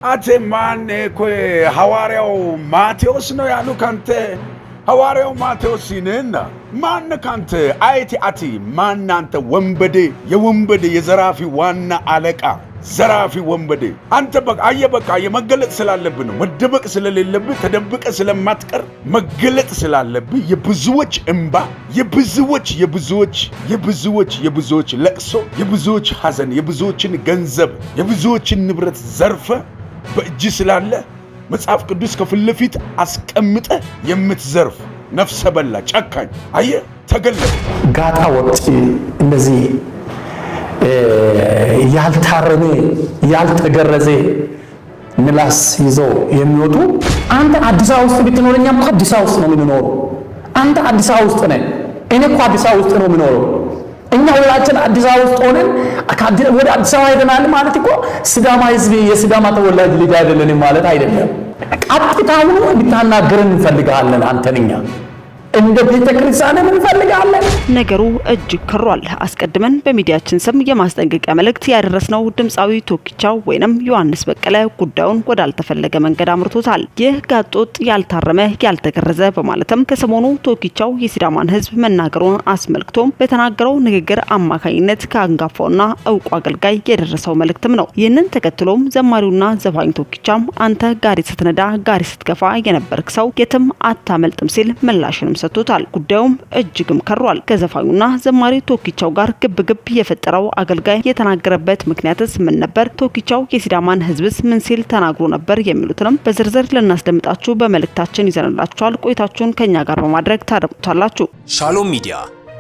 አቴ ማን እኮ ሐዋርያው ማቴዎስ ነው ያሉ ካንተ ሐዋርያው ማቴዎስ ነና ማን ካንተ አይቲ አቲ ማን አንተ ወንበዴ የወንበዴ የዘራፊ ዋና አለቃ ዘራፊ ወንበዴ አንተ በቃ የመገለጥ ስላለብህ ነው መደበቅ ስለሌለብህ ተደብቀ ስለማትቀር መገለጥ ስላለብህ የብዙዎች እንባ የብዙዎች ለቅሶ የብዙዎች ሐዘን የብዙዎችን ገንዘብ የብዙዎችን ንብረት ዘርፈ በእጅ ስላለ መጽሐፍ ቅዱስ ከፊት ለፊት አስቀምጠ የምትዘርፍ ነፍሰ በላ ጨካኝ አየ ተገለጠ ጋጣ ወቅት እንደዚህ ያልታረመ ያልተገረዘ ምላስ ይዘው የሚወጡ አንተ አዲስ አበባ ውስጥ ብትኖርኛ እኮ አዲስ አበባ ውስጥ ነው የምኖረው አንተ አዲስ አበባ ውስጥ ነህ እኔ እኮ አዲስ አበባ ውስጥ ነው የምኖረው እኛ ሁላችን አዲስ አበባ ውስጥ ሆነን ወደ አዲስ አበባ ሄደናል ማለት እኮ ስዳማ ህዝብ የስዳማ ተወላጅ ልጅ አይደለንም ማለት አይደለም ቀጥታውን እንድታናገረን እንፈልጋለን አንተንኛ እንደ ቤተክርስቲያን እንፈልጋለን ነገሩ እጅግ ከሯል አስቀድመን በሚዲያችን ስም የማስጠንቀቂያ መልእክት ያደረስነው ድምጻዊ ቶኪቻው ወይንም ዮሐንስ በቀለ ጉዳዩን ወዳልተፈለገ መንገድ አምርቶታል ይህ ጋጦጥ ያልታረመ ያልተገረዘ በማለትም ከሰሞኑ ቶኪቻው የሲዳማን ህዝብ መናገሩን አስመልክቶም በተናገረው ንግግር አማካኝነት ከአንጋፋውና ዕውቁ አገልጋይ የደረሰው መልእክትም ነው ይህንን ተከትሎም ዘማሪውና ዘፋኝ ቶኪቻም አንተ ጋሪ ስትነዳ ጋሪ ስትገፋ የነበርክ ሰው የትም አታመልጥም ሲል ምላሽንም ሰጥቶታል ጉዳዩም እጅግም ከሯል ከዘፋኙና ዘማሪ ቶኪቻው ጋር ግብግብ የፈጠረው አገልጋይ የተናገረበት ምክንያትስ ምን ነበር ቶኪቻው የሲዳማን ህዝብስ ምን ሲል ተናግሮ ነበር የሚሉትንም በዝርዝር ልናስደምጣችሁ በመልእክታችን ይዘንላችኋል ቆይታችሁን ከኛ ጋር በማድረግ ታደምጡታላችሁ ሻሎም ሚዲያ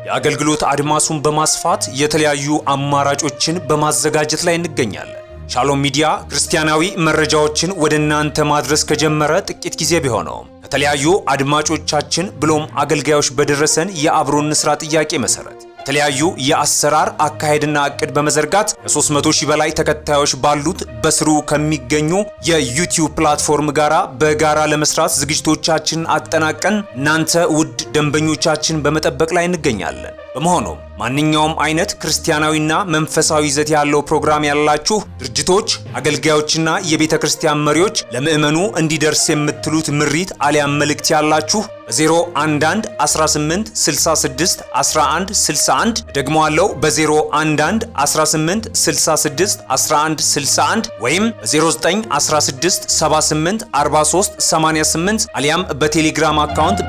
የአገልግሎት አድማሱን በማስፋት የተለያዩ አማራጮችን በማዘጋጀት ላይ እንገኛለን ሻሎም ሚዲያ ክርስቲያናዊ መረጃዎችን ወደናንተ ማድረስ ከጀመረ ጥቂት ጊዜ ቢሆነው ከተለያዩ አድማጮቻችን ብሎም አገልጋዮች በደረሰን የአብሮን ስራ ጥያቄ መሰረት የተለያዩ የአሰራር አካሄድና እቅድ በመዘርጋት ከ300,000 በላይ ተከታዮች ባሉት በስሩ ከሚገኙ የዩቲዩብ ፕላትፎርም ጋራ በጋራ ለመስራት ዝግጅቶቻችን አጠናቀን እናንተ ውድ ደንበኞቻችን በመጠበቅ ላይ እንገኛለን በመሆኑም ማንኛውም አይነት ክርስቲያናዊና መንፈሳዊ ይዘት ያለው ፕሮግራም ያላችሁ ድርጅቶች አገልጋዮችና የቤተ ክርስቲያን መሪዎች ለምእመኑ እንዲደርስ የምትሉት ምሪት አሊያም መልእክት ያላችሁ በ011 18 66 11 61 ደግሞ አለው በ011 18 66 11 61 ወይም በ09 16 78 43 88 አሊያም በቴሌግራም አካውንት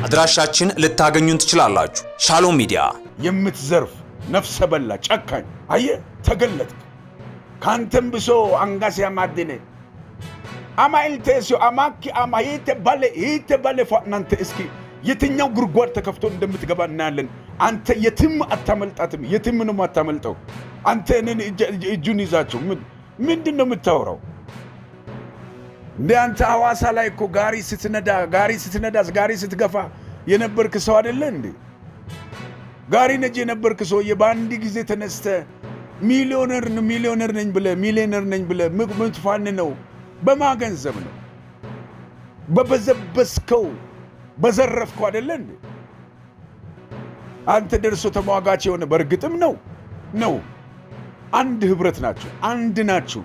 አድራሻችን ልታገኙን ትችላላችሁ ሻሎም ሚዲያ የምትዘርፍ ነፍሰ በላ ጨካኝ አየ ተገለጥክ ካንተም ብሶ አንጋስ ያማደነ አማይልቴሲዮ አማኪ ይተ ባለ ፋናንተ እስኪ የትኛው ጉርጓድ ተከፍቶ እንደምትገባ እናያለን አንተ የትም አታመልጣትም የትም ነው አታመልጠው አንተ እኔን እጁን ይዛችሁ ምንድነው የምታወራው እንደ አንተ ሐዋሳ ላይ እኮ ጋሪ ስትገፋ የነበርክ ሰው አይደለ እንዴ ጋሪ ነጂ የነበርክ ሰው የባንዲ ጊዜ ተነስተ ሚሊዮነር ነኝ ብለ ምትፋን ነው በማገንዘብ ነው በበዘበስከው በዘረፍከው አይደለ እንዴ አንተ ደርሶ ተሟጋች የሆነ በርግጥም ነው አንድ ህብረት ናችሁ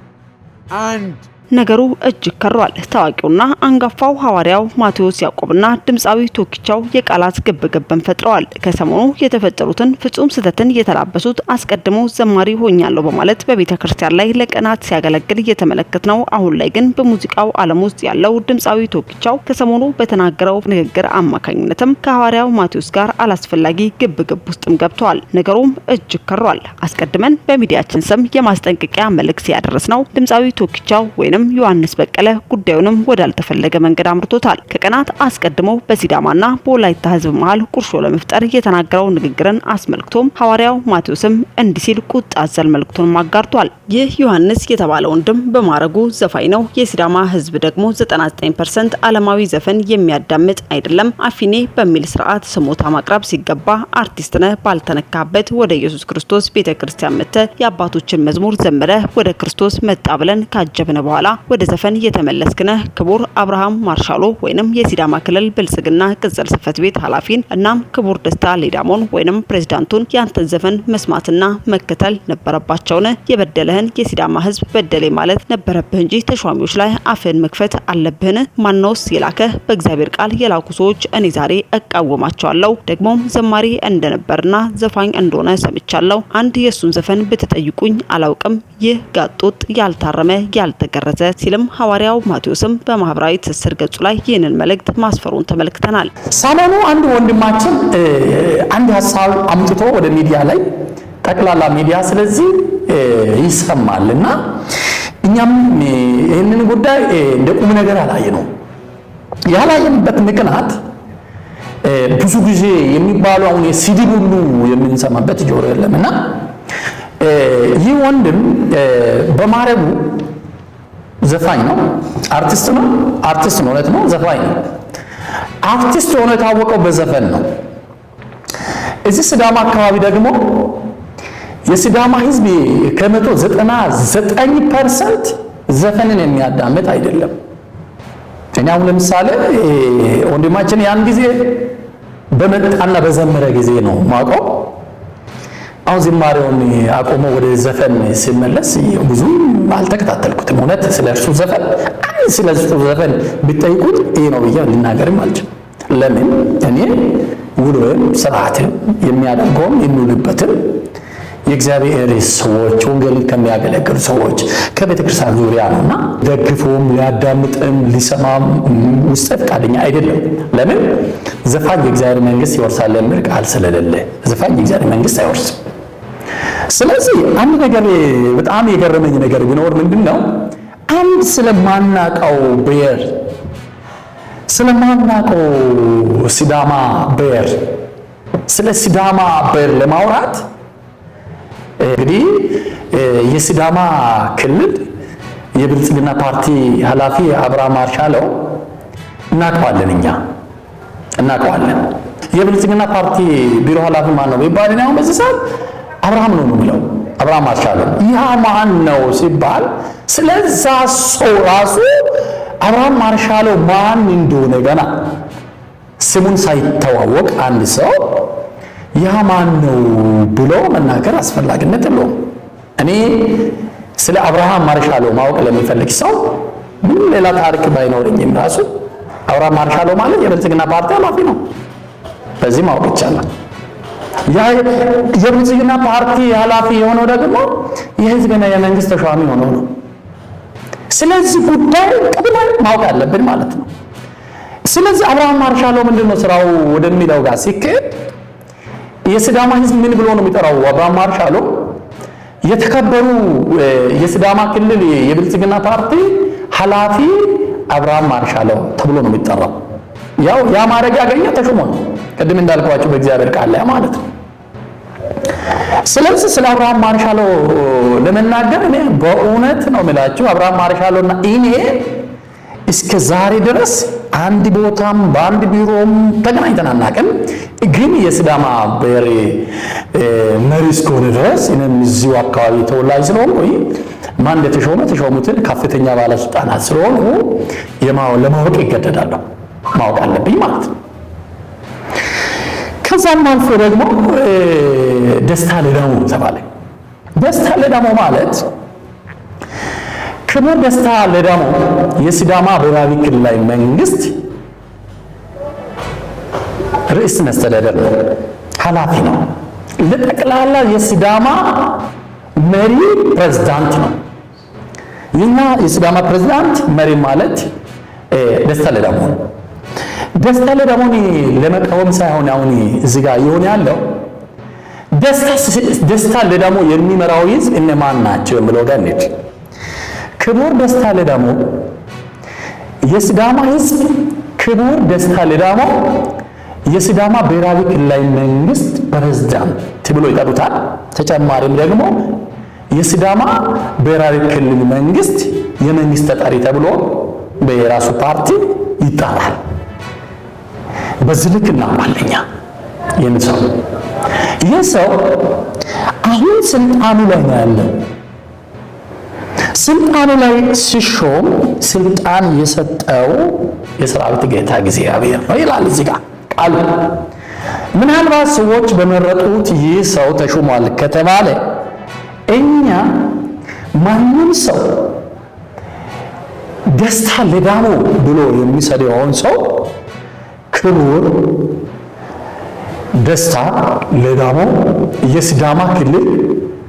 አንድ ነገሩ እጅግ ከሯል ታዋቂውና አንጋፋው ሐዋርያው ማቴዎስ ያዕቆብና ድምጻዊ ቶኪቻው የቃላት ግብግብን ፈጥረዋል ከሰሞኑ የተፈጠሩትን ፍጹም ስህተትን የተላበሱት አስቀድሞ ዘማሪ ሆኛለሁ በማለት በቤተክርስቲያን ላይ ለቀናት ሲያገለግል የተመለከትነው አሁን ላይ ግን በሙዚቃው ዓለም ውስጥ ያለው ድምጻዊ ቶኪቻው ከሰሞኑ በተናገረው ንግግር አማካኝነትም ከሐዋርያው ማቴዎስ ጋር አላስፈላጊ ግብግብ ውስጥም ገብተዋል ነገሩም እጅግ ከሯል አስቀድመን በሚዲያችን ስም የማስጠንቀቂያ መልእክት ያደረስነው ድምጻዊ ቶኪቻው ወይንም ዮሐንስ በቀለ ጉዳዩንም ወዳልተፈለገ መንገድ አምርቶታል ከቀናት አስቀድሞ በሲዳማና በወላይታ ህዝብ መሃል ቁርሾ ለመፍጠር የተናገረው ንግግርን አስመልክቶም ሐዋርያው ማቴዎስም እንዲሲል ቁጣ አዘል መልእክቱን ማጋርቷል ይህ ዮሐንስ የተባለው ወንድም በማረጉ ዘፋኝ ነው የሲዳማ ህዝብ ደግሞ 99% ዓለማዊ ዘፈን የሚያዳምጥ አይደለም አፊኔ በሚል ስርዓት ስሞታ ማቅረብ ሲገባ አርቲስት ነህ ባልተነካበት ወደ ኢየሱስ ክርስቶስ ቤተክርስቲያን መተ የአባቶችን መዝሙር ዘመረ ወደ ክርስቶስ መጣ ብለን ካጀብነ በኋላ በኋላ ወደ ዘፈን የተመለስክ ነህ ክቡር አብርሃም ማርሻሎ ወይንም የሲዳማ ክልል ብልጽግና ቅጽል ጽሕፈት ቤት ኃላፊን እናም ክቡር ደስታ ሌዳሞን ወይንም ፕሬዝዳንቱን ያንተን ዘፈን መስማትና መከተል ነበረባቸውን? የበደለህን የሲዳማ ህዝብ በደሌ ማለት ነበረብህ እንጂ ተሿሚዎች ላይ አፍን መክፈት አለብህን? ማነውስ የላከህ? በእግዚአብሔር ቃል የላኩ ሰዎች እኔ ዛሬ እቃወማቸዋለሁ። ደግሞም ዘማሪ እንደነበርና ዘፋኝ እንደሆነ ሰምቻለሁ። አንድ የሱን ዘፈን ብትጠይቁኝ አላውቅም። ይህ ጋጦጥ ያልታረመ ያልተገረዘ ሲልም ሐዋርያው ማቴዎስም በማህበራዊ ትስስር ገጹ ላይ ይህንን መልእክት ማስፈሩን ተመልክተናል። ሰሞኑ አንድ ወንድማችን አንድ ሐሳብ አምጥቶ ወደ ሚዲያ ላይ ጠቅላላ ሚዲያ ስለዚህ ይሰማልና እኛም ይህንን ጉዳይ እንደ ቁም ነገር ያላየንበት ምክንያት ብዙ ጊዜ የሚባሉ አሁን የስድብ ሁሉ የምንሰማበት ጆሮ የለምና ይህ ወንድም በማረጉ ዘፋኝ ነው፣ አርቲስት ነው፣ እውነት ነው፣ ዘፋኝ ነው። አርቲስት ሆኖ የታወቀው በዘፈን ነው። እዚህ ሲዳማ አካባቢ ደግሞ የሲዳማ ህዝብ ከ99% ዘፈንን የሚያዳምጥ አይደለም። እኔ አሁን ለምሳሌ ወንድማችን ያን ጊዜ በመጣና በዘመረ ጊዜ ነው ማውቀው። አሁን ዝማሬውን አቆሞ ወደ ዘፈን ሲመለስ ብዙ አልተከታተልኩትም። እውነት ስለሱ ዘፈን ቢጠይቁኝ ይሄ ነው ብዬ ልናገርም አልችልም። ለምን እኔ ውሎዬም ስርዓትን የሚያደርገውም የሚውልበትም የእግዚአብሔር ሰዎች ወንጌልን ከሚያገለግሉ ሰዎች ከቤተክርስቲያን ዙሪያ ነውና ደግፎም ሊያዳምጥም ሊሰማም ውስጥ ፈቃደኛ አይደለም። ለምን ዘፋኝ የእግዚአብሔር መንግስት ይወርሳል የሚል ቃል ስለሌለ ዘፋኝ የእግዚአብሔር መንግስት አይወርስም። ስለዚህ አንድ ነገር በጣም የገረመኝ ነገር ቢኖር ምንድነው አንድ ስለማናቀው ብሔር ስለማናቀው ሲዳማ ብሔር ስለ ሲዳማ ብሔር ለማውራት እንግዲህ የሲዳማ ክልል የብልጽግና ፓርቲ ኃላፊ አብርሃም ማርሻሎ እናውቀዋለን። የብልጽግና ፓርቲ ቢሮ ኃላፊ ማን ነው ቢባል ነው በዚህ ሰዓት አብርሃም ነው የሚለው አብርሃም ማርሻሎ። ያ ማን ነው ሲባል ስለዛ ሰው ራሱ አብርሃም ማርሻሎ ማን እንደሆነ ገና ስሙን ሳይተዋወቅ አንድ ሰው ያ ማን ነው ብሎ መናገር አስፈላጊነት የለውም። እኔ ስለ አብርሃም ማርሻሎ ማወቅ ለሚፈልግ ሰው ምን ሌላ ታሪክ ባይኖርኝም ራሱ አብርሃም ማርሻሎ ማለት የብልጽግና ፓርቲ ኃላፊ ነው። በዚህ ማወቅ ይቻላል። ያ የብልጽግና ፓርቲ ኃላፊ የሆነው ደግሞ የህዝብና የመንግስት ተሿሚ ሆኖ ነው። ስለዚህ ጉዳይ ቀድመን ማወቅ አለብን ማለት ነው። ስለዚህ አብርሃም ማርሻሎ ምንድነው ስራው ወደሚለው ጋር ሲከድ የሲዳማ ህዝብ ምን ብሎ ነው የሚጠራው? አብርሃም ማርሻሎ የተከበሩ የሲዳማ ክልል የብልጽግና ፓርቲ ኃላፊ አብርሃም ማርሻሎ ተብሎ ነው የሚጠራው። ያው ያ ማረግ ያገኘ ተሾሞ ነው። ቅድም እንዳልኳችሁ በእግዚአብሔር ቃል ላይ ማለት ነው። ስለዚህ ስለ አብርሃም ማርሻሎ ለመናገር እኔ በእውነት ነው የምላችሁ አብርሃም ማርሻሎና እኔ እስከ ዛሬ ድረስ አንድ ቦታም በአንድ ቢሮም ተገናኝተን አናውቅም። ግን የሲዳማ ብሔር መሪ እስከሆነ ድረስ እኔም እዚሁ አካባቢ ተወላጅ ስለሆንኩኝ ማን ተሾሙትን ከፍተኛ ባለስልጣናት ስለሆኑ ለማወቅ ይገደዳለሁ፣ ማወቅ አለብኝ ማለት ነው። ከዛም አልፎ ደግሞ ደስታ ሌዳሞ ተባለ። ደስታ ሌዳሞ ማለት ክቡር ደስታ ሌዳሞ የሲዳማ ብሔራዊ ክልላዊ መንግስት ርዕሰ መስተዳድር ነው፣ ኃላፊ ነው። ለጠቅላላ የሲዳማ መሪ ፕሬዝዳንት ነው። ይህና የሲዳማ ፕሬዝዳንት መሪ ማለት ደስታ ሌዳሞ ነው። ደስታ ሌዳሞን ለመቃወም ሳይሆን አሁን እዚህ ጋር የሆነ ያለው ደስታ ሌዳሞ የሚመራው ህዝብ እነማን ናቸው የሚለው ጋር እንሂድ። ክቡር ደስታ ሌዳሞ የሲዳማ ህዝብ ክቡር ደስታ ሌዳሞ የሲዳማ ብሔራዊ ክልላዊ መንግስት ፕሬዝዳንት ብሎ ይጠሩታል። ተጨማሪም ደግሞ የሲዳማ ብሔራዊ ክልል መንግስት የመንግስት ተጠሪ ተብሎ በራሱ ፓርቲ ይጠራል። በዚህ ልክ እናማለኛ ይህ ሰው አሁን ስልጣኑ ላይ ነው ያለው። ስልጣኑ ላይ ሲሾም ስልጣን የሰጠው የሰራዊት ጌታ እግዚአብሔር ነው ይላል እዚህ ጋር ቃሉ። ምናልባት ሰዎች በመረጡት ይህ ሰው ተሾሟል ከተባለ እኛ ማንም ሰው ደስታ ለዳሞ ብሎ የሚሰደውን ሰው ክቡር ደስታ ለዳሞ የሲዳማ ክልል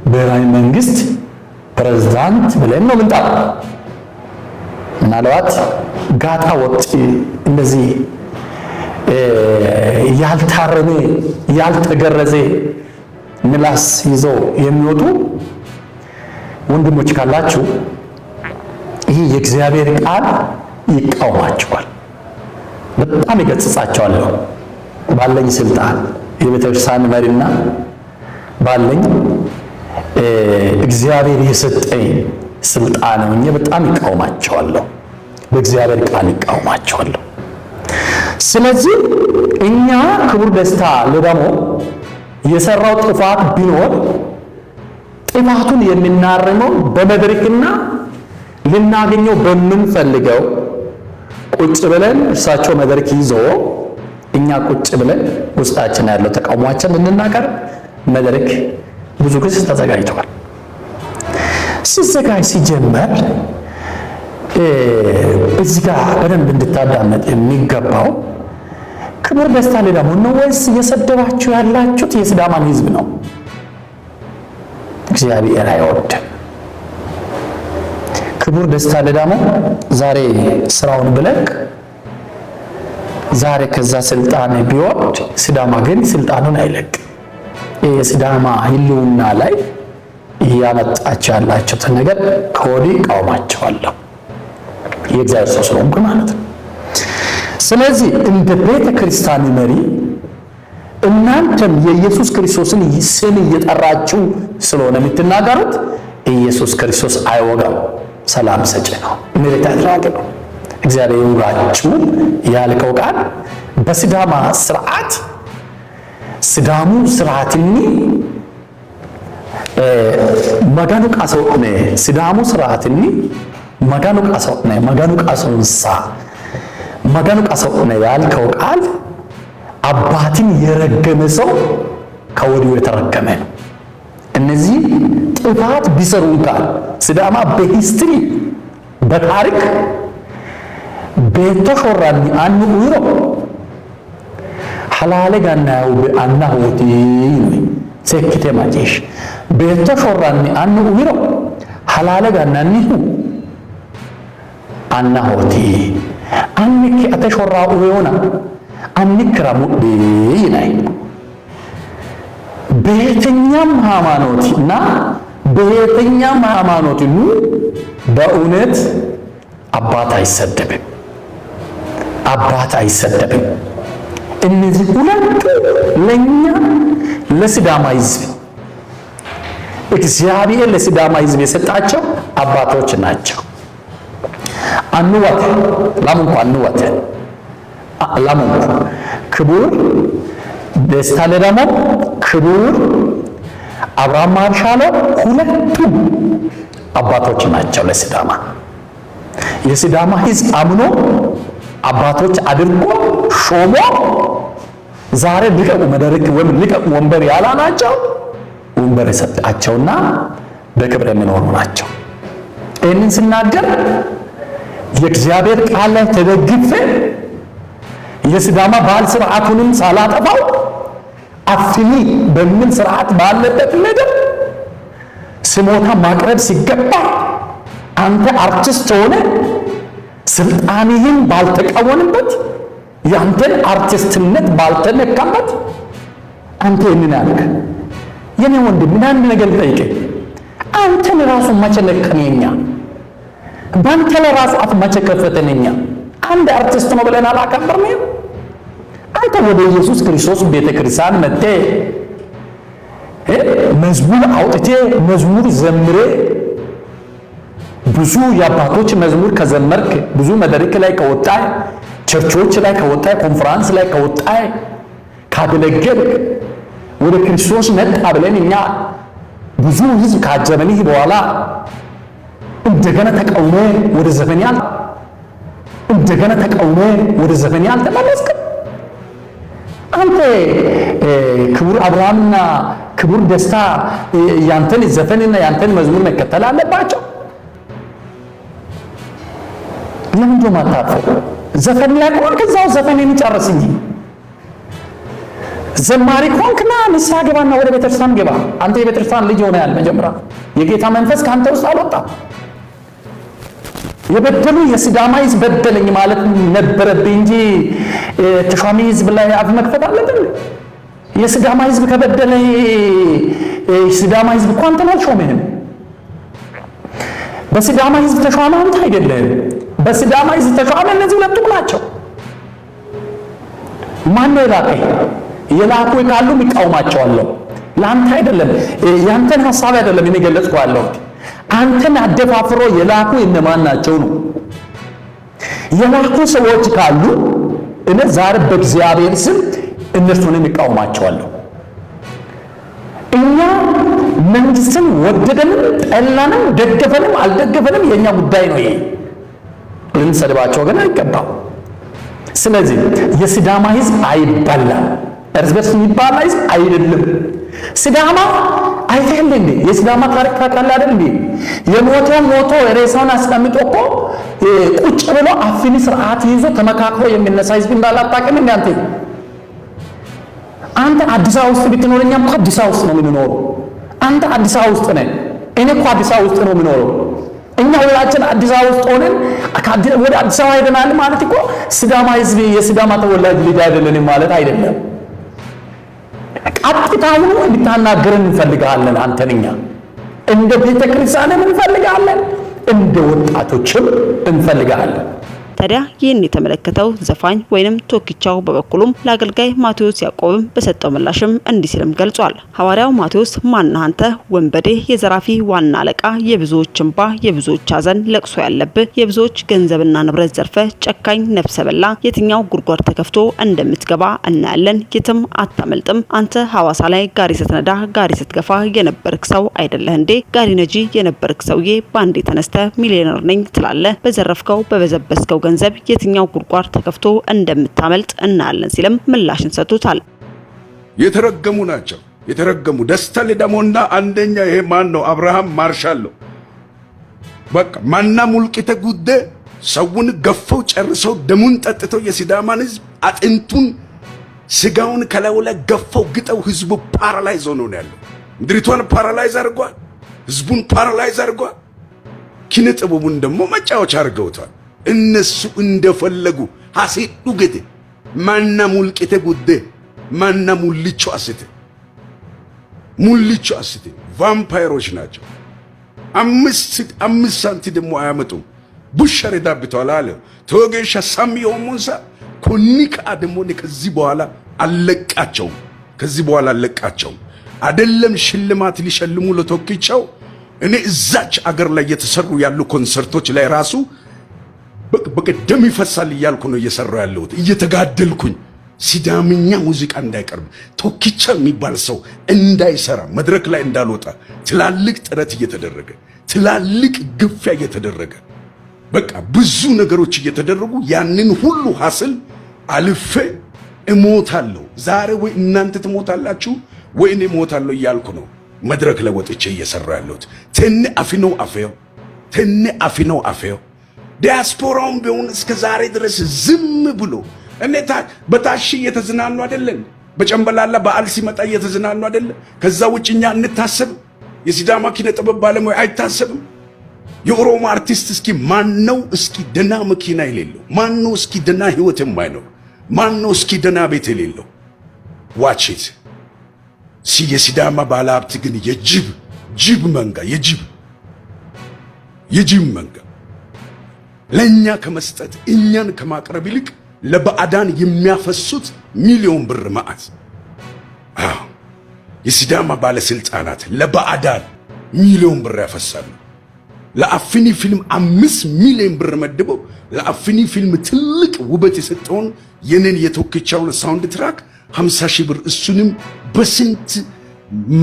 ብሔራዊ መንግስት ፕሬዝዳንት ብለን ነው ምንጣው። ምናልባት ጋጣ ወጥ እንደዚህ ያልታረመ ያልተገረዘ ምላስ ይዘው የሚወጡ ወንድሞች ካላችሁ ይህ የእግዚአብሔር ቃል ይቃወማቸዋል፣ በጣም ይገጽጻቸዋል። ባለኝ ስልጣን የቤተክርስቲያን መሪና ባለኝ እግዚአብሔር የሰጠኝ ስልጣን ነው በጣም ይቃወማቸዋለሁ፣ በእግዚአብሔር ቃል ይቃወማቸዋለሁ። ስለዚህ እኛ ክቡር ደስታ ለዳሞ የሰራው ጥፋት ቢኖር ጥፋቱን የምናርመው በመድረክና ልናገኘው በምንፈልገው ቁጭ ብለን እርሳቸው መድረክ ይዞ እኛ ቁጭ ብለን ውስጣችን ያለው ተቃውሟችን እንናገር መድረክ ብዙ ጊዜ ተዘጋጅቷል። ሲዘጋጅ ሲጀመር እዚህ ጋር በደንብ እንድታዳመጥ የሚገባው ክቡር ደስታ ለዳሞ ነው ወይስ እየሰደባችሁ ያላችሁት የሲዳማን ሕዝብ ነው? እግዚአብሔር አይወድም። ክቡር ደስታ ለዳሞ ዛሬ ስራውን ብለቅ ዛሬ ከዛ ስልጣን ቢወርድ ሲዳማ ግን ስልጣኑን አይለቅ። የሲዳማ ህልውና ላይ እያመጣችሁ ያላችሁትን ነገር ከወዲህ እቃወማችኋለሁ፣ የእግዚአብሔር ሰው ስለሆንኩ ማለት ነው። ስለዚህ እንደ ቤተ ክርስቲያን መሪ እናንተም የኢየሱስ ክርስቶስን ስም እየጠራችሁ ስለሆነ የምትናገሩት ኢየሱስ ክርስቶስ አይወጋም፣ ሰላም ሰጪ ነው፣ ምሕረት አድራጊ ነው። እግዚአብሔር ይውጋችሁ ያልከው ቃል በሲዳማ ስርዓት ሲዳሙ ስርዓትኒ መጋኑ ቃሰውነ ሲዳሙ ስርዓትኒ መጋኑ ቃሰውነ መጋኑ ቃሰውንሳ መጋኑ ቃሰውነ ያልከው ቃል አባትን የረገመ ሰው ከወዲሁ የተረገመ ነው። እነዚህ ጥፋት ቢሰሩ እንኳን ሲዳማ በሂስትሪ በታሪክ ቤተሾራኒ አኑ ኡሮ ሐላለ ጋናው በአናሁቲ ሰክቴ ማጂሽ ቤተሾራኒ አኑ ኡሮ ሐላለ ጋናኒሁ አናሁቲ አንኪ አተሾራው ሆና አንክራሙ ይናይ በየትኛም ሃይማኖትና በየትኛም ሃይማኖት በእውነት አባት አይሰደብም፣ አባት አይሰደብም። እነዚህ ሁለቱ ለኛ ለሲዳማ ሕዝብ እግዚአብሔር ለሲዳማ ሕዝብ የሰጣቸው አባቶች ናቸው። አንወት ላሙንኩ አንወት ላሙንኩ ክቡር ደስታ ለዳሞ ክቡር አብርሃም ማርሻሎ ሁለቱም አባቶች ናቸው ለሲዳማ። የሲዳማ ሕዝብ አምኖ አባቶች አድርጎ ሾሞ ዛሬ ሊቀቁ መድረክ ወይም ሊቀቁ ወንበር ያላናቸው ወንበር የሰጣቸውና በክብር የሚኖሩ ናቸው። ይህንን ስናገር የእግዚአብሔር ቃል ላይ ተደግፌ የሲዳማ ባህል ስርዓቱንም ሳላጠፋው አፍኒ በሚል ስርዓት ባለበት ነገር ስሞታ ማቅረብ ሲገባ አንተ አርቲስት ሆነ ስልጣንህን ባልተቃወንበት ያንተን አርቲስትነት ባልተነካበት አንተ ምን ያልክ የኔ ወንድም ምን አንድ ነገር ጠይቄ አንተን ራሱ ማጨነቀኛ ባንተ ለራሱ አፍ ማጨከፈተነኛ አንድ አርቲስት ነው ብለን አላከበርንም። አንተ ወደ ኢየሱስ ክርስቶስ ቤተክርስቲያን መጥተ መዝሙር አውጥቴ መዝሙር ዘምሬ ብዙ የአባቶች መዝሙር ከዘመርክ ብዙ መድረክ ላይ ከወጣ ቸርቾች ላይ ከወጣ ኮንፈረንስ ላይ ከወጣ ካገለገልክ ወደ ክርስቶስ መጣ ብለን እኛ ብዙ ህዝብ ካጀበንህ በኋላ እንደገና ተቃውሞ ወደ ዘፈን ያልተመለስክ አንተ ክቡር አብርሃምና ክቡር ደስታ ያንተን ዘፈንና ያንተን መዝሙር መከተል አለባቸው። ለምን ደሞ አታጥፉ? ዘፈን ላይ ቆን ከዛው ዘፈንን ጨርስ እንጂ ዘማሪ ኮንክና ንስሐ ገባና ወደ ቤተክርስቲያን ገባ። አንተ የቤተክርስቲያን ልጅ ሆነ ያል መጀመሪያ የጌታ መንፈስ ካንተ ውስጥ አልወጣም። የበደሉ የሲዳማ ሕዝብ በደለኝ ማለት ነበረብኝ እንጂ ተሿሚ ሕዝብ ላይ አፍ መክፈት አለብን? የሲዳማ ሕዝብ ከበደለ ሲዳማ ሕዝብ እኮ አንተን አልሾመህም። በሲዳማ ሕዝብ ተሿሚ አንተ አይደለም። በሲዳማ ሕዝብ ተሿሚ እነዚህ ሁለቱም ናቸው። ማን ነው የላከህ? የላኩ ካሉ ይቃወማቸዋለሁ። ለአንተ አይደለም፣ ያንተን ሐሳብ አይደለም እኔ ገለጽኩ ያለው። አንተን አደፋፍሮ የላኩ እነማን ናቸው ነው? የላኩ ሰዎች ካሉ እኔ ዛሬ በእግዚአብሔር ስም እነሱን ይቃወማቸዋለሁ። እኛ መንግስትን ወደደንም ጠላንም ደገፈንም አልደገፈንም የኛ ጉዳይ ነው። ይሄ ልንሰድባቸው ግን አይገባም። ስለዚህ የሲዳማ ሕዝብ አይባላም፣ እርስ በርስ የሚባል ሕዝብ አይደለም። ሲዳማ አይተህል እንዴ? የሲዳማ ታሪክ ታውቃለህ አይደል እንዴ? የሞተው ሞቶ ሬሳውን አስቀምጦ እኮ ቁጭ ብሎ አፍኒ ስርዓት ይዞ ተመካክሮ የሚነሳ ሕዝብ እንዳላጣቀም እንዴ? አንተ አዲስ አበባ ውስጥ ብትኖርኛ እኮ አዲስ አበባ ውስጥ ነው የምንኖረው። አንተ አዲስ አበባ ውስጥ ነህ፣ እኔ እኮ አዲስ አበባ ውስጥ ነው የምኖረው። እኛ ሁላችን አዲስ አበባ ውስጥ ሆነን ወደ አዲስ አበባ ሄደናል ማለት እኮ ሲዳማ ሕዝብ የሲዳማ ተወላጅ ልጅ አይደለንም ማለት አይደለም። ቀጥታውን እንድታናገረን እንፈልጋለን። አንተንኛ እንደ ቤተ ክርስቲያንም እንፈልጋለን፣ እንደ ወጣቶችም እንፈልጋለን። ታዲያ ይህን የተመለከተው ዘፋኝ ወይንም ቶኪቻው በበኩሉም ለአገልጋይ ማቴዎስ ያዕቆብም በሰጠው ምላሽም እንዲህ ሲልም ገልጿል። ሐዋርያው ማቴዎስ ማነህ አንተ? ወንበዴ፣ የዘራፊ ዋና አለቃ፣ የብዙዎች እንባ የብዙዎች ሐዘን ለቅሶ ያለብህ፣ የብዙዎች ገንዘብና ንብረት ዘርፈ ጨካኝ ነፍሰ በላ፣ የትኛው ጉድጓድ ተከፍቶ እንደምትገባ እናያለን፣ የትም አታመልጥም። አንተ ሐዋሳ ላይ ጋሪ ስትነዳ ጋሪ ስትገፋ የነበርክ ሰው አይደለህ እንዴ? ጋሪ ነጂ የነበርክ ሰውዬ ባንዴ ተነስተ ሚሊዮነር ነኝ ትላለህ። በዘረፍከው በበዘበስከው ገንዘብ የትኛው ጉድጓድ ተከፍቶ እንደምታመልጥ እናያለን ሲልም ምላሽን ሰጥቶታል። የተረገሙ ናቸው፣ የተረገሙ ደስታ ለደሞና አንደኛ ይሄ ማን ነው? አብርሃም ማርሻል ነው። በቃ ማና ሙልቂተ ጉደ ሰውን ገፈው ጨርሰው ደሙን ጠጥተው የሲዳማን ሕዝብ አጥንቱን ስጋውን ከላዩ ላይ ገፈው ግጠው ሕዝቡ ፓራላይዝ ሆኖ ነው ያለው። ምድሪቷን ፓራላይዝ አድርጓል፣ ሕዝቡን ፓራላይዝ አድርጓል። ኪነ ጥበቡን ደግሞ መጫወቻ አድርገውታል። እነሱ እንደፈለጉ ሐሴዱ ገደ ማና ሙልቂተ ጉደ ማና ሙልቾ አስተ ቫምፓይሮች ናቸው። አምስት ሳንቲ ደግሞ አያመጡም። ቡሸር ዳብቷል አለ ተወገሻ ሳሚዮ ሙንሳ ኮኒካ ደግሞ ከዚህ በኋላ አለቃቸውም። አይደለም ሽልማት ሊሸልሙ ለቶኪቻው እኔ እዛች አገር ላይ የተሰሩ ያሉ ኮንሰርቶች ላይ ራሱ በቀደም ይፈሳል እያልኩ ነው እየሰራው ያለሁት፣ እየተጋደልኩኝ ሲዳምኛ ሙዚቃ እንዳይቀርብ ቶኪቻ የሚባል ሰው እንዳይሰራ መድረክ ላይ እንዳልወጣ ትላልቅ ጥረት እየተደረገ ትላልቅ ግፊያ እየተደረገ በቃ ብዙ ነገሮች እየተደረጉ ያንን ሁሉ ሐስል አልፌ እሞታለሁ። ዛሬ ወይ እናንተ ትሞታላችሁ ወይ እኔ እሞታለሁ እያልኩ ነው መድረክ ላይ ወጥቼ እየሰራው ያለሁት። ተነ አፊኖ አፌው ዲያስፖራውን ቢሆን እስከ ዛሬ ድረስ ዝም ብሎ በታሽ እየተዝናኑ አይደለም? በጨንበላላ በዓል ሲመጣ እየተዝናኑ አይደለም? ከዛ ውጭኛ እንታሰብም? የሲዳማ ኪነ ጥበብ ባለሙያ አይታሰብም? የኦሮሞ አርቲስት እስኪ ማነው እስኪ ደና መኪና የሌለው? ማነው እስኪ ደና ህይወት የማይኖር? ማነው እስኪ ደና ቤት የሌለው? ዋቼት የሲዳማ ባለሀብት ግን የጅብ መንጋ የጅብ መንጋ ለኛ ከመስጠት እኛን ከማቅረብ ይልቅ ለባዕዳን የሚያፈሱት ሚሊዮን ብር መዓት። የሲዳማ ባለስልጣናት ለባዕዳን ሚሊዮን ብር ያፈሳሉ። ለአፍኒ ፊልም 5 ሚሊዮን ብር መድበው ለአፍኒ ፊልም ትልቅ ውበት የሰጠውን የነን የቶኪቻውን ሳውንድ ትራክ 50 ሺህ ብር እሱንም በስንት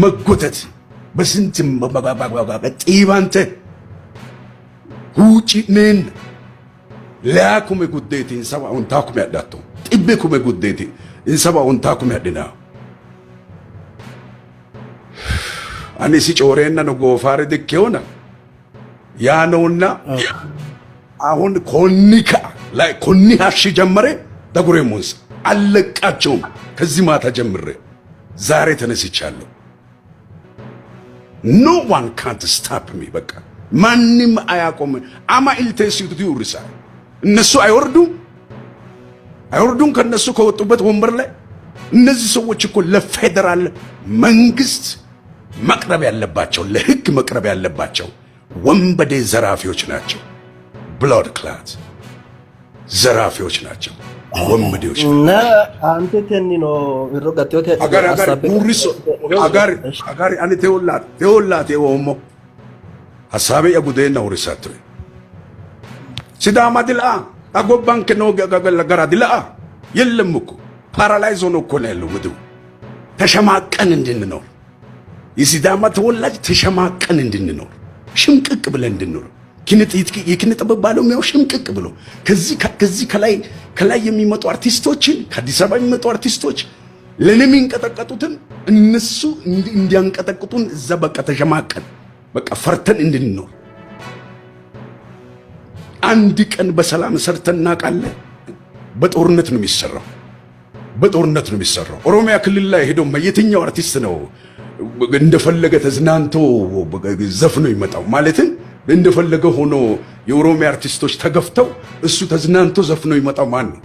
መጎተት በስንት ጤባንተ wuuci nen laa kume guddeeti insaba untaa kume adhatto xibbe kume guddeeti insaba untaa kume adhina ani si cooreenna no goofaare dikkeona ያ ነውና አሁን ኮኒካ ላይ ኮኒ ሀሽ ጀመረ ደጉሬ ሙንስ አለቃቸውም ከዚህ ማታ ጀምሬ ዛሬ ተነስቻለሁ no one can't stop me በቃ ማንም አያቆም አማ ኢልቴሲቱ ይውርሳ እነሱ አይወርዱም ከነሱ ከወጡበት ወንበር ላይ እነዚህ ሰዎች እኮ ለፌደራል መንግስት መቅረብ ያለባቸው ለህግ መቅረብ ያለባቸው ወንበዴ ዘራፊዎች ናቸው ብሎድ ክላት ዘራፊዎች ናቸው ወንበዴዎች እና አንተ ተንኖ ይሮጋቴው አጋሪ አን ተወላት የወሞ ሐሳቤ የጉዴና ወርሳት ሲዳማ ድላ አጎባን ከኖ ገራ ድላ የለም እኮ ፓራላይዝ ሆኖ እኮ ነው ያለው ምድሩ ተሸማቀን እንድንኖር የሲዳማ ተወላጅ ተሸማቀን እንድንኖር ሽምቅቅ ብለን እንድንኖር የኪነ ጥበብ ባለሙያው ሽምቅቅ ብሎ ከዚህ ከላይ የሚመጡ አርቲስቶችን ከአዲስ አበባ የሚመጡ አርቲስቶች ለኔም እንቀጠቀጡትን እነሱ እንዲያንቀጠቅጡን እዛ በቃ ተሸማቀን በቃ ፈርተን እንድንኖር አንድ ቀን በሰላም ሰርተን እናውቃለን በጦርነት ነው የሚሰራው ኦሮሚያ ክልል ላይ ሄዶ የትኛው አርቲስት ነው እንደፈለገ ተዝናንቶ ዘፍኖ ይመጣው ማለት እንደፈለገ ሆኖ የኦሮሚያ አርቲስቶች ተገፍተው እሱ ተዝናንቶ ዘፍኖ ይመጣው ማን ነው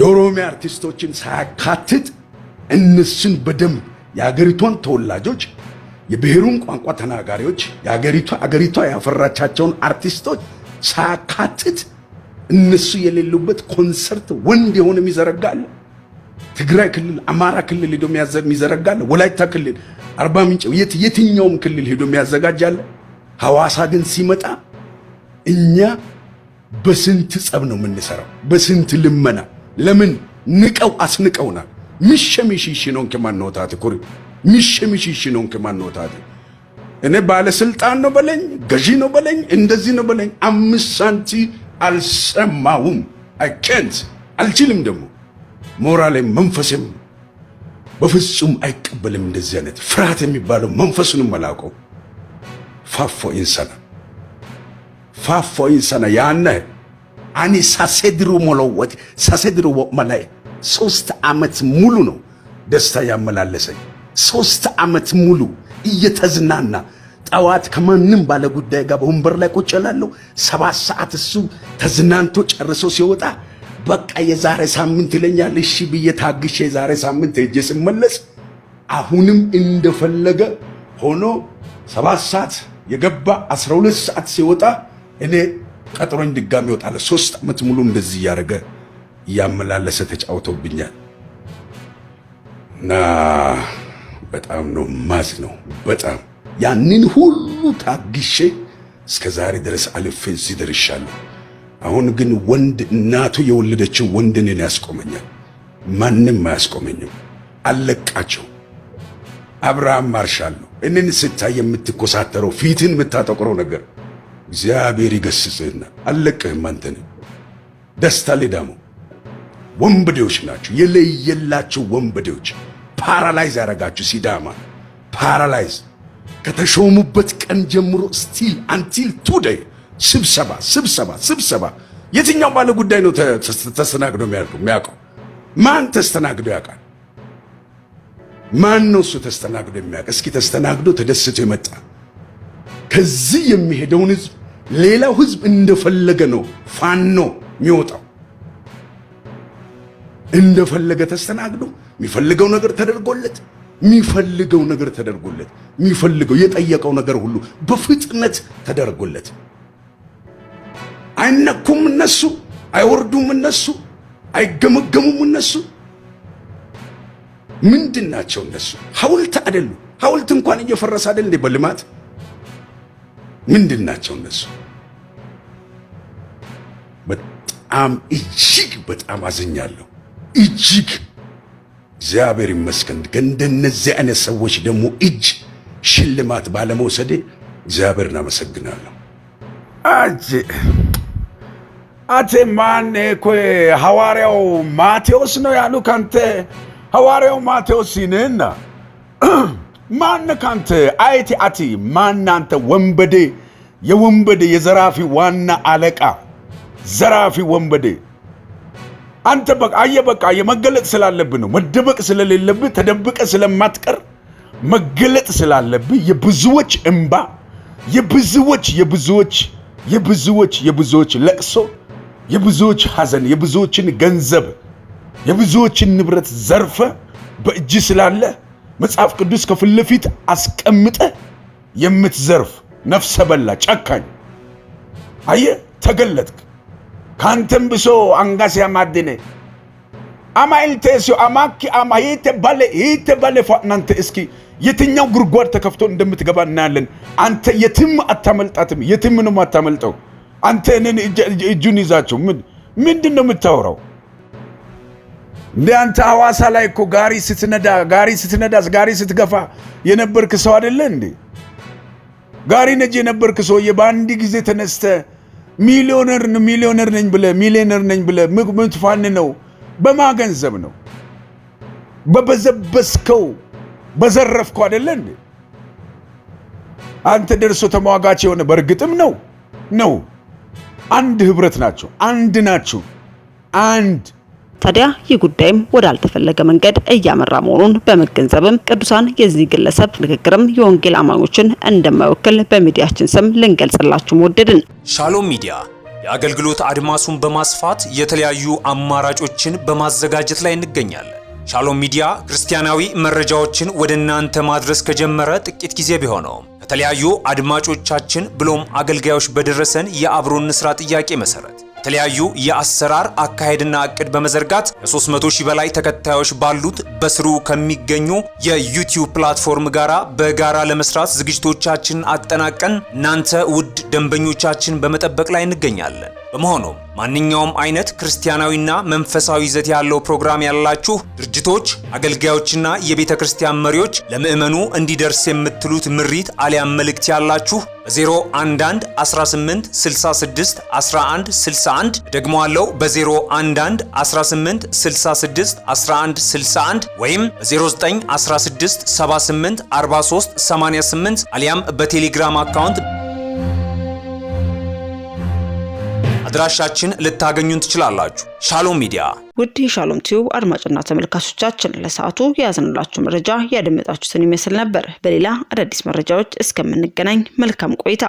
የኦሮሚያ አርቲስቶችን ሳያካትት እነሱን በደንብ የአገሪቷን ተወላጆች የብሔሩን ቋንቋ ተናጋሪዎች አገሪቷ ያፈራቻቸውን አርቲስቶች ሳያካትት እነሱ የሌሉበት ኮንሰርት ወንድ የሆነ የሚዘረጋል ትግራይ ክልል አማራ ክልል ሄዶ የሚያዘጋጃል ወላይታ ክልል አርባ ምንጭ የትኛውም ክልል ሄዶ የሚያዘጋጃል ሐዋሳ ግን ሲመጣ እኛ በስንት ጸብ ነው የምንሰራው በስንት ልመና ለምን ንቀው አስንቀውናል ምሽምሽሽ ነው ከማንወታት ኩሪ ምሽምሽሽ ነው ከማንወታት እኔ ባለስልጣን ነው በለኝ ገዢ ነው በለኝ እንደዚህ ነው በለኝ 5 ሳንቲ አልሰማውም አልችልም ደግሞ ሞራሌም መንፈሴም በፍጹም አይቀበልም እንደዚህ አይነት ፍርሃት የሚባለው መንፈሱንም መላቀው ፋፎ ኢንሳና ያነ አኒ ሳሴድሩ መላይ 3 ዓመት ሙሉ ነው ደስታ ያመላለሰኝ 3 ዓመት ሙሉ እየተዝናና ጠዋት ከማንም ባለ ጉዳይ ጋር በወንበር ላይ ቁጭ እላለሁ 7 ሰዓት እሱ ተዝናንቶ ጨርሶ ሲወጣ በቃ የዛሬ ሳምንት ይለኛል እሺ ብዬ ታግሼ የዛሬ ሳምንት ሄጄ ስመለስ አሁንም እንደፈለገ ሆኖ 7 ሰዓት የገባ 12 ሰዓት ሲወጣ እኔ ቀጥሮኝ ድጋሚ ወጣለ 3 ዓመት ሙሉ እንደዚህ ያረገ ያመላለሰ ተጫውቶብኛል እና በጣም ነው ማዝ ነው በጣም ያንን ሁሉ ታግሼ እስከ ዛሬ ድረስ አልፌ እዚህ ደርሻለሁ አሁን ግን ወንድ እናቱ የወለደችው ወንድ እኔን ያስቆመኛል ማንንም አያስቆመኝም አለቃቸው አብርሃም ማርሻል ነው እኔን ስታይ የምትኮሳተረው ፊትን የምታጠቁረው ነገር እግዚአብሔር ይገስጽህና አለቅህም አንተን ደስታ ሌዳሞ ወንበዴዎች ናቸው የለየላቸው ወንበዴዎች ፓራላይዝ ያረጋችሁ ሲዳማ ፓራላይዝ ከተሾሙበት ቀን ጀምሮ ስቲል አንቲል ቱዴይ ስብሰባ የትኛው ባለ ጉዳይ ነው ተስተናግዶ የሚያውቀው ማን ተስተናግዶ ያውቃል ማን ነው እሱ ተስተናግዶ የሚያውቅ እስኪ ተስተናግዶ ተደስቶ ይመጣ ከዚህ የሚሄደውን ህዝብ ሌላው ህዝብ እንደፈለገ ነው ፋኖ የሚወጣው እንደፈለገ ተስተናግዶ የሚፈልገው ነገር ተደርጎለት የሚፈልገው የጠየቀው ነገር ሁሉ በፍጥነት ተደርጎለት አይነኩም እነሱ አይወርዱም እነሱ አይገመገሙም እነሱ ምንድናቸው እነሱ ሐውልት አይደሉ ሐውልት እንኳን እየፈረሰ አይደል እንደ በልማት ምንድናቸው እነሱ በጣም እጅግ በጣም አዝኛለሁ እጅግ እግዚአብሔር ይመስገን እንደነዚህ አይነት ሰዎች ደግሞ እጅ ሽልማት ባለመውሰዴ እግዚአብሔርን አመሰግናለሁ። አቴ ማን እኮ ሐዋርያው ማቴዎስ ነው ያሉ ካንተ ሐዋርያው ማቴዎስ ነህና ማን ካንተ አይቲ አቲ ማን አንተ ወንበዴ የወንበዴ የዘራፊ ዋና አለቃ ዘራፊ ወንበዴ አንተ በቃ የመገለጥ ስላለብህ ነው መደበቅ ስለሌለብህ ተደብቀ ስለማትቀር መገለጥ ስላለብህ የብዙዎች እንባ የብዙዎች ለቅሶ የብዙዎች ሐዘን የብዙዎችን ገንዘብ የብዙዎችን ንብረት ዘርፈ በእጅ ስላለ መጽሐፍ ቅዱስ ከፊት ለፊት አስቀምጠ የምትዘርፍ ነፍሰ በላ ጨካኝ ተገለጥክ። ካንተም ብሶ አንጋስ ያማድነ አማይልቴሲዮ አማኪ አማይቴ ባለ ፋናንተ እስኪ የትኛው ጉርጓድ ተከፍቶ እንደምትገባ እናያለን። አንተ የትም አታመልጣትም፣ የትም ነው አታመልጠው። አንተ እኔን እጁን ይዛቸው ምንድነው የምታወራው? እንደ አንተ ሐዋሳ ላይ እኮ ጋሪ ስትገፋ የነበርክ ሰው አይደለ እንዴ? ጋሪ ነጂ የነበርክ ሰው በአንድ ጊዜ ተነስተ ሚሊዮነር ነኝ ብለ ምትፋን ነው። በማገንዘብ ነው በበዘበስከው በዘረፍከው አይደለ እንዴ? አንተ ደርሶ ተሟጋች የሆነ በርግጥም ነው አንድ ህብረት ናቸው፣ አንድ ናቸው። ታዲያ ይህ ጉዳይም ወዳልተፈለገ መንገድ እያመራ መሆኑን በመገንዘብም ቅዱሳን የዚህ ግለሰብ ንግግርም የወንጌል አማኞችን እንደማይወክል በሚዲያችን ስም ልንገልጽላችሁ ወደድን። ሻሎም ሚዲያ የአገልግሎት አድማሱን በማስፋት የተለያዩ አማራጮችን በማዘጋጀት ላይ እንገኛለን። ሻሎም ሚዲያ ክርስቲያናዊ መረጃዎችን ወደ እናንተ ማድረስ ከጀመረ ጥቂት ጊዜ ቢሆነውም ከተለያዩ አድማጮቻችን ብሎም አገልጋዮች በደረሰን የአብሮነት ስራ ጥያቄ መሰረት የተለያዩ የአሰራር አካሄድና እቅድ በመዘርጋት ከ300,000 በላይ ተከታዮች ባሉት በስሩ ከሚገኙ የዩቲዩብ ፕላትፎርም ጋራ በጋራ ለመስራት ዝግጅቶቻችንን አጠናቀን እናንተ ውድ ደንበኞቻችን በመጠበቅ ላይ እንገኛለን። በመሆኑም ማንኛውም አይነት ክርስቲያናዊና መንፈሳዊ ይዘት ያለው ፕሮግራም ያላችሁ ድርጅቶች፣ አገልጋዮችና የቤተ ክርስቲያን መሪዎች ለምእመኑ እንዲደርስ የምትሉት ምሪት አሊያም መልእክት ያላችሁ በ011 18 66 11 61 ደግሞአለው በ011 18 66 11 61 ወይም በ0916 78 43 88 አሊያም በቴሌግራም አካውንት አድራሻችን ልታገኙን ትችላላችሁ። ሻሎም ሚዲያ። ውድ የሻሎም ቲዩብ አድማጭና ተመልካቾቻችን ለሰዓቱ ያዘንላችሁ መረጃ ያደመጣችሁትን ይመስል ነበር። በሌላ አዳዲስ መረጃዎች እስከምንገናኝ መልካም ቆይታ